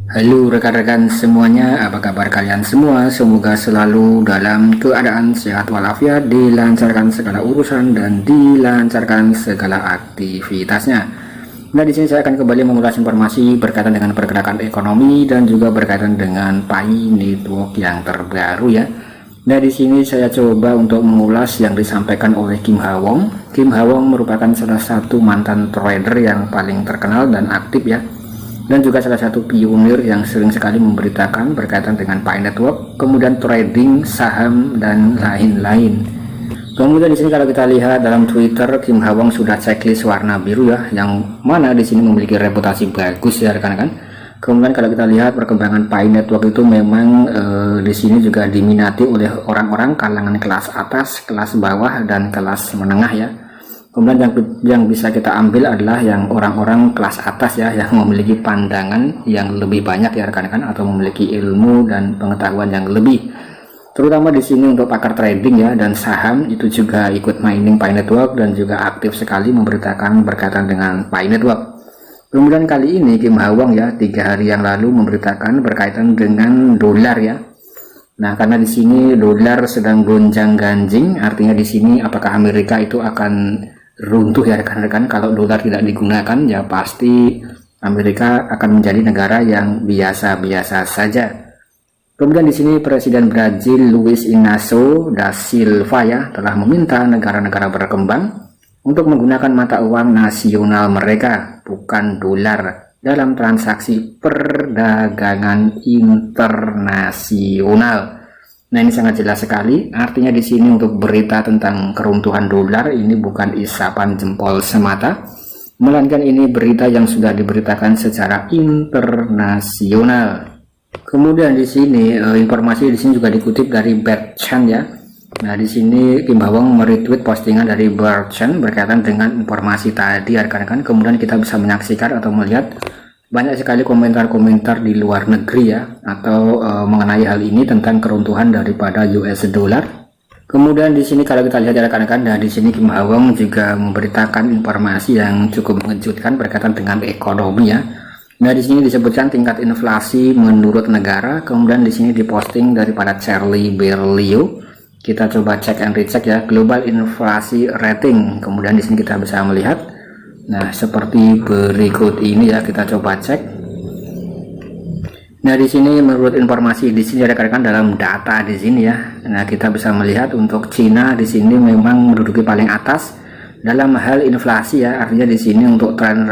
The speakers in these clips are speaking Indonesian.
Halo rekan-rekan semuanya, apa kabar kalian semua? Semoga selalu dalam keadaan sehat walafiat, dilancarkan segala urusan dan dilancarkan segala aktivitasnya. Nah, di sini saya akan kembali mengulas informasi berkaitan dengan pergerakan ekonomi dan juga berkaitan dengan Pi Network yang terbaru ya. Nah, di sini saya coba untuk mengulas yang disampaikan oleh Kim Ha-won. Kim Ha-won merupakan salah satu mantan trader yang paling terkenal dan aktif ya, dan juga salah satu pionir yang sering sekali memberitakan berkaitan dengan Pi Network, kemudian trading saham dan lain-lain. Kemudian di sini kalau kita lihat dalam Twitter, Kim Ha-won sudah checklist warna biru ya, yang mana di sini memiliki reputasi bagus ya rekan-rekan. Kemudian kalau kita lihat perkembangan Pi Network itu memang di sini juga diminati oleh orang-orang kalangan kelas atas, kelas bawah dan kelas menengah ya. Kemudian yang bisa kita ambil adalah yang orang-orang kelas atas ya, yang memiliki pandangan yang lebih banyak ya rekan-rekan, atau memiliki ilmu dan pengetahuan yang lebih. Terutama di sini untuk pakar trading ya dan saham itu juga ikut mining Pi Network dan juga aktif sekali memberitakan berkaitan dengan Pi Network. Kemudian kali ini Kim Ha-won ya 3 hari yang lalu memberitakan berkaitan dengan dolar ya. Nah, karena di sini dolar sedang gonjang-ganjing, artinya di sini apakah Amerika itu akan runtuh ya rekan-rekan. Kalau dolar tidak digunakan ya pasti Amerika akan menjadi negara yang biasa-biasa saja. Kemudian di sini Presiden Brazil Luiz Inácio da Silva ya telah meminta negara-negara berkembang untuk menggunakan mata uang nasional mereka, bukan dolar, dalam transaksi perdagangan internasional. Nah, ini sangat jelas sekali. Artinya di sini untuk berita tentang keruntuhan dolar ini bukan isapan jempol semata, melainkan ini berita yang sudah diberitakan secara internasional. Kemudian di sini informasi di sini juga dikutip dari Berchan ya. Nah, di sini Kim Ha-won meretweet postingan dari Berchan berkaitan dengan informasi tadi rekan-rekan. Kemudian kita bisa menyaksikan atau melihat banyak sekali komentar-komentar di luar negeri ya, atau mengenai hal ini tentang keruntuhan daripada US dollar. Kemudian di sini kalau kita lihat rekan-rekan, nah di sini Kim Ha-won juga memberitakan informasi yang cukup mengejutkan berkaitan dengan ekonomi ya. Nah, di sini disebutkan tingkat inflasi menurut negara. Kemudian di sini diposting daripada Charlie Berlioz. Kita coba cek and recheck ya, global inflasi rating. Kemudian di sini kita bisa melihat, nah seperti berikut ini ya, kita coba cek. Nah, di sini menurut informasi di sini rekan-rekan dalam data di sini ya. Nah, kita bisa melihat untuk Cina di sini memang menduduki paling atas dalam hal inflasi ya. Artinya di sini untuk tren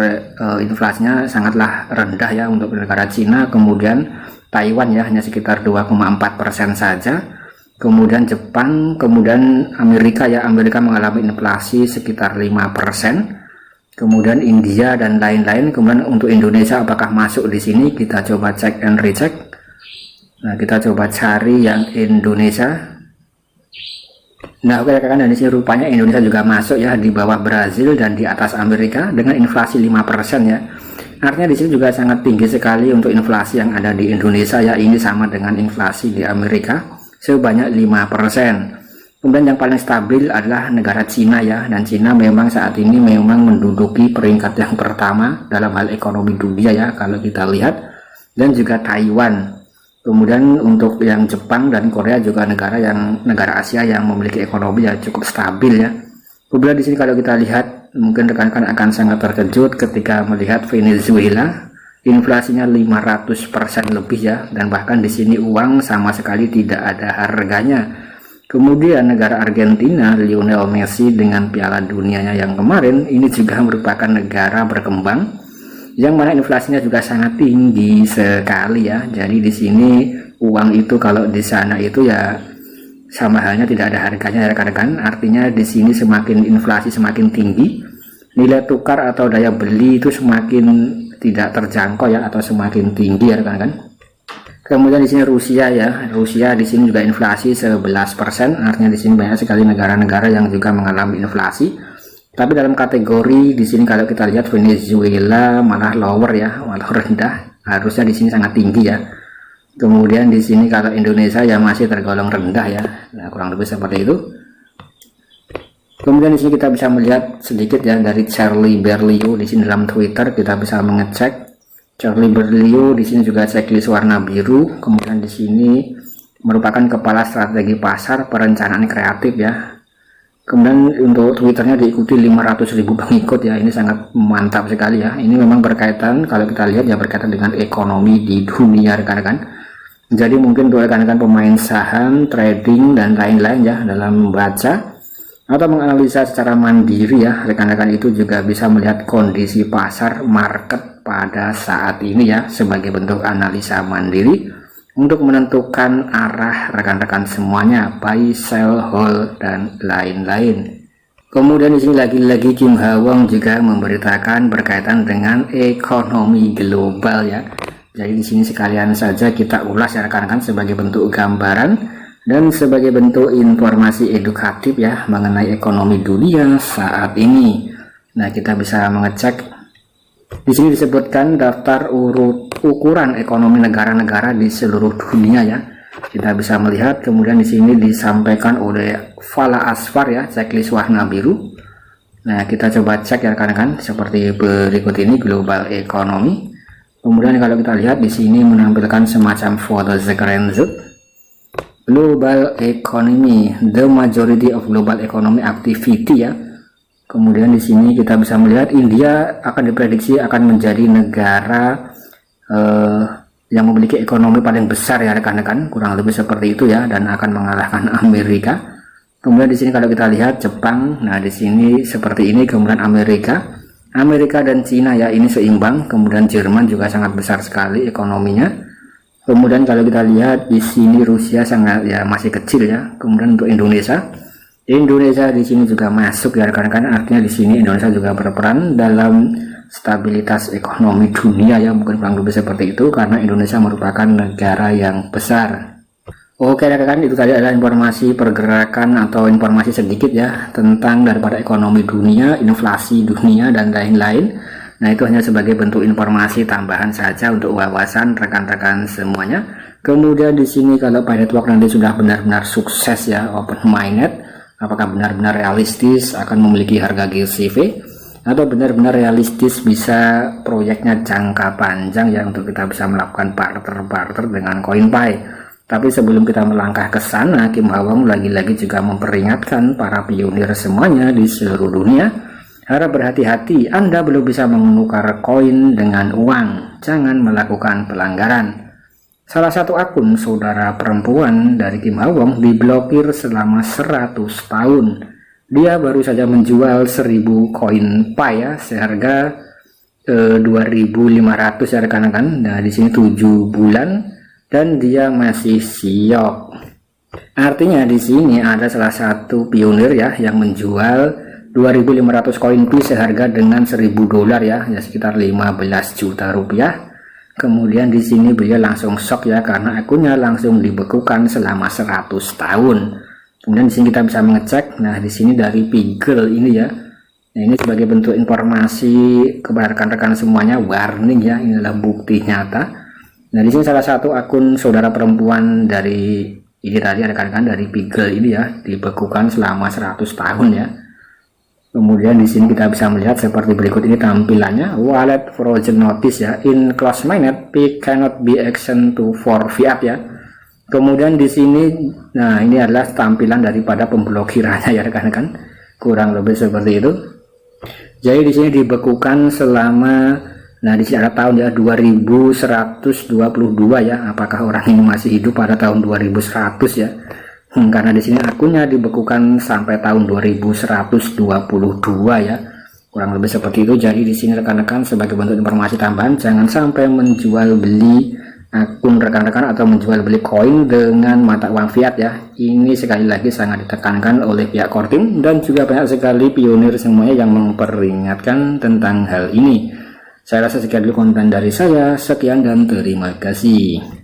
inflasinya sangatlah rendah ya untuk negara Cina. Kemudian Taiwan ya hanya sekitar 2,4% saja. Kemudian Jepang, kemudian Amerika ya, Amerika mengalami inflasi sekitar 5%. Kemudian India dan lain-lain. Kemudian untuk Indonesia apakah masuk di sini? Kita coba cek and recheck. Nah, kita coba cari yang Indonesia. Nah, oke rekan-rekan, dan di sini rupanya Indonesia juga masuk ya, di bawah Brazil dan di atas Amerika dengan inflasi 5% ya. Artinya di sini juga sangat tinggi sekali untuk inflasi yang ada di Indonesia ya. Ini sama dengan inflasi di Amerika sebanyak 5%. Kemudian yang paling stabil adalah negara Cina ya, dan Cina memang saat ini memang menduduki peringkat yang pertama dalam hal ekonomi dunia ya kalau kita lihat, dan juga Taiwan. Kemudian untuk yang Jepang dan Korea juga negara Asia yang memiliki ekonomi yang cukup stabil ya. Kemudian di sini kalau kita lihat, mungkin rekan-rekan akan sangat terkejut ketika melihat Venezuela, inflasinya 500% lebih ya, dan bahkan di sini uang sama sekali tidak ada harganya. Kemudian negara Argentina, Lionel Messi dengan Piala Dunianya yang kemarin, ini juga merupakan negara berkembang yang mana inflasinya juga sangat tinggi sekali ya. Jadi di sini uang itu kalau di sana itu ya sama halnya tidak ada harganya ya rekan-rekan. Artinya di sini semakin inflasi semakin tinggi, nilai tukar atau daya beli itu semakin tidak terjangkau ya, atau semakin tinggi ya rekan-rekan. Kemudian di sini Rusia ya, Rusia di sini juga inflasi 11%. Artinya di sini banyak sekali negara-negara yang juga mengalami inflasi. Tapi dalam kategori di sini kalau kita lihat Venezuela malah lower ya, malah rendah. Harusnya di sini sangat tinggi ya. Kemudian di sini kalau Indonesia ya masih tergolong rendah ya. Nah, kurang lebih seperti itu. Kemudian di sini kita bisa melihat sedikit ya dari Charlie Berlioz di sini dalam Twitter, kita bisa mengecek Charlie Berlioz di sini juga checklist warna biru. Kemudian di sini merupakan kepala strategi pasar perencanaan kreatif ya. Kemudian untuk Twitternya diikuti 500.000 pengikut ya, ini sangat mantap sekali ya. Ini memang berkaitan, kalau kita lihat ya, berkaitan dengan ekonomi di dunia rekan-rekan. Jadi mungkin untuk rekan-rekan pemain saham, trading dan lain-lain ya, dalam membaca atau menganalisa secara mandiri ya, rekan-rekan itu juga bisa melihat kondisi pasar market pada saat ini ya, sebagai bentuk analisa mandiri untuk menentukan arah rekan-rekan semuanya, buy, sell, hold dan lain-lain. Kemudian di sini lagi-lagi Kim Ha Won juga memberitakan berkaitan dengan ekonomi global ya. Jadi di sini sekalian saja kita ulas ya rekan-rekan, sebagai bentuk gambaran dan sebagai bentuk informasi edukatif ya mengenai ekonomi dunia saat ini. Nah, kita bisa mengecek. Di sini disebutkan daftar ukuran ekonomi negara-negara di seluruh dunia ya. Kita bisa melihat, kemudian di sini disampaikan oleh Fala Asfar ya, checklist warna biru. Nah, kita coba cek ya rekan-rekan, seperti berikut ini global economy. Kemudian kalau kita lihat di sini menampilkan semacam foto Zagranzuk. Global economy, the majority of global economy activity ya. Kemudian di sini kita bisa melihat India akan diprediksi akan menjadi negara yang memiliki ekonomi paling besar ya rekan-rekan, kurang lebih seperti itu ya, dan akan mengalahkan Amerika. Kemudian di sini kalau kita lihat Jepang, nah di sini seperti ini, kemudian Amerika dan Cina ya, ini seimbang. Kemudian Jerman juga sangat besar sekali ekonominya. Kemudian kalau kita lihat di sini Rusia sangat ya, masih kecil ya. Kemudian untuk Indonesia di sini juga masuk ya rekan-rekan, artinya di sini Indonesia juga berperan dalam stabilitas ekonomi dunia ya, mungkin kurang lebih seperti itu, karena Indonesia merupakan negara yang besar. Oke rekan-rekan, itu tadi adalah informasi pergerakan atau informasi sedikit ya tentang daripada ekonomi dunia, inflasi dunia dan lain-lain. Nah, itu hanya sebagai bentuk informasi tambahan saja untuk wawasan rekan-rekan semuanya. Kemudian di sini kalau Pi Network nanti sudah benar-benar sukses ya, open minded, apakah benar-benar realistis akan memiliki harga GCV atau benar-benar realistis bisa proyeknya jangka panjang ya, untuk kita bisa melakukan barter dengan CoinPi. Tapi sebelum kita melangkah ke sana, Kim Ha Won lagi-lagi juga memperingatkan para pionir semuanya di seluruh dunia, harap berhati-hati, Anda belum bisa menukar koin dengan uang, jangan melakukan pelanggaran. Salah satu akun saudara perempuan dari Kim Ha Won diblokir selama 100 tahun. Dia baru saja menjual 1000 koin Pi ya, seharga 2.500 ya rekan-rekan. Nah, di sini 7 bulan dan dia masih siok. Artinya di sini ada salah satu pionir ya yang menjual 2.500 koin Pi seharga dengan 1.000 dolar ya, sekitar 15 juta rupiah. Kemudian di sini beliau langsung shock ya, karena akunnya langsung dibekukan selama 100 tahun. Kemudian di sini kita bisa mengecek. Nah, di sini dari Pigel ini ya. Nah, ini sebagai bentuk informasi kepada rekan-rekan semuanya, warning ya, ini adalah bukti nyata. Nah, di sini salah satu akun saudara perempuan dari ini tadi rekan-rekan dari Pigel ini ya, dibekukan selama 100 tahun ya. Kemudian di sini kita bisa melihat seperti berikut ini tampilannya, wallet frozen notice ya, in close mainnet P cannot be action to for fiat ya. Kemudian di sini, nah ini adalah tampilan daripada pemblokirannya ya rekan-rekan, kurang lebih seperti itu. Jadi di sini dibekukan selama, nah di sini ada tahun ya 2122 ya, apakah orang ini masih hidup pada tahun 2100 ya. Karena di sini akunnya dibekukan sampai tahun 2122 ya, kurang lebih seperti itu. Jadi di sini rekan-rekan sebagai bentuk informasi tambahan, jangan sampai menjual beli akun rekan-rekan atau menjual beli koin dengan mata uang fiat ya. Ini sekali lagi sangat ditekankan oleh pihak Kortim dan juga banyak sekali pionir semuanya yang memperingatkan tentang hal ini. Saya rasa sekian dulu konten dari saya, sekian dan terima kasih.